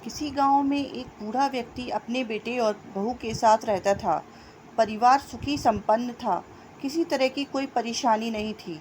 किसी गांव में एक बूढ़ा व्यक्ति अपने बेटे और बहू के साथ रहता था। परिवार सुखी संपन्न था। किसी तरह की कोई परेशानी नहीं थी।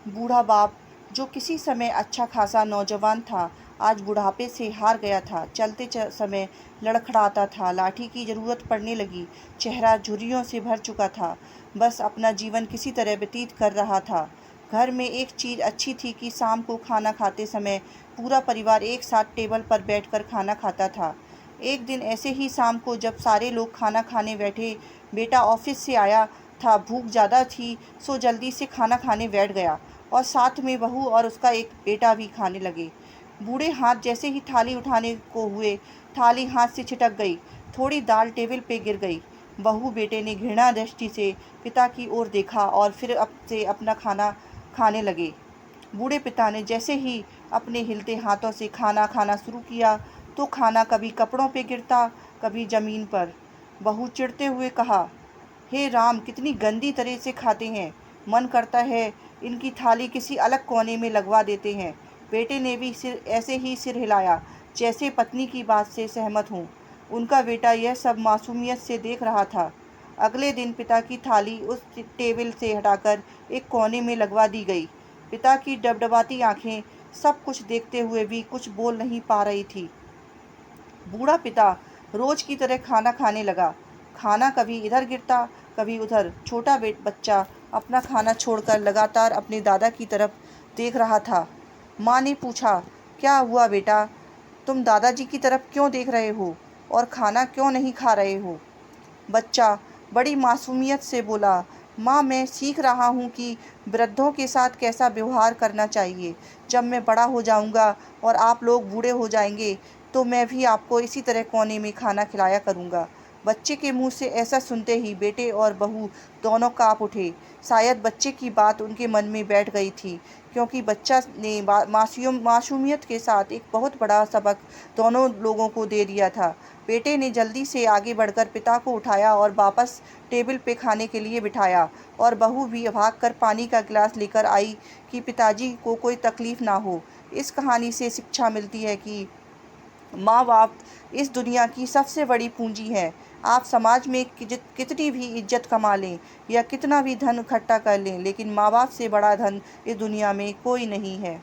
बूढ़ा बाप, जो किसी समय अच्छा खासा नौजवान था, आज बुढ़ापे से हार गया था। चलते समय लड़खड़ाता था, लाठी की जरूरत पड़ने लगी, चेहरा झुर्रियों से भर चुका था। बस अपना जीवन किसी तरह व्यतीत कर रहा था। घर में एक चीज़ अच्छी थी कि शाम को खाना खाते समय पूरा परिवार एक साथ टेबल पर बैठकर खाना खाता था। एक दिन ऐसे ही शाम को जब सारे लोग खाना खाने बैठे, बेटा ऑफिस से आया था, भूख ज़्यादा थी सो जल्दी से खाना खाने बैठ गया और साथ में बहू और उसका एक बेटा भी खाने लगे। बूढ़े हाथ जैसे ही थाली उठाने को हुए, थाली हाथ से छिटक गई। थोड़ी दाल टेबल पे गिर गई। बहू बेटे ने घृणा दृष्टि से पिता की ओर देखा और फिर से अपना खाना खाने लगे। बूढ़े पिता ने जैसे ही अपने हिलते हाथों से खाना खाना शुरू किया तो खाना कभी कपड़ों पे गिरता, कभी जमीन पर। बहू चिढ़ते हुए कहा, हे राम, कितनी गंदी तरह से खाते हैं। मन करता है इनकी थाली किसी अलग कोने में लगवा देते हैं। बेटे ने भी सिर ऐसे ही सिर हिलाया, जैसे पत्नी की बात से सहमत हूँ। उनका बेटा यह सब मासूमियत से देख रहा था। अगले दिन पिता की थाली उस टेबल से हटाकर एक कोने में लगवा दी गई। पिता की डबडबाती आंखें सब कुछ देखते हुए भी कुछ बोल नहीं पा रही थी। बूढ़ा पिता रोज की तरह खाना खाने लगा। खाना कभी इधर गिरता, कभी उधर। छोटा बच्चा अपना खाना छोड़कर लगातार अपने दादा की तरफ देख रहा था। माँ ने पूछा, क्या हुआ बेटा, तुम दादाजी की तरफ क्यों देख रहे हो और खाना क्यों नहीं खा रहे हो? बच्चा बड़ी मासूमियत से बोला, माँ, मैं सीख रहा हूँ कि वृद्धों के साथ कैसा व्यवहार करना चाहिए। जब मैं बड़ा हो जाऊँगा और आप लोग बूढ़े हो जाएंगे तो मैं भी आपको इसी तरह कोने में खाना खिलाया करूँगा। बच्चे के मुंह से ऐसा सुनते ही बेटे और बहू दोनों काँप उठे। शायद बच्चे की बात उनके मन में बैठ गई थी, क्योंकि बच्चा ने मासूमियत के साथ एक बहुत बड़ा सबक दोनों लोगों को दे दिया था। बेटे ने जल्दी से आगे बढ़कर पिता को उठाया और वापस टेबल पे खाने के लिए बिठाया, और बहू भी भागकर पानी का गिलास लेकर आई कि पिताजी को कोई तकलीफ ना हो। इस कहानी से शिक्षा मिलती है कि माँ बाप इस दुनिया की सबसे बड़ी पूंजी है। आप समाज में कितनी भी इज्जत कमा लें या कितना भी धन इकट्ठा कर लें, लेकिन माँ बाप से बड़ा धन इस दुनिया में कोई नहीं है।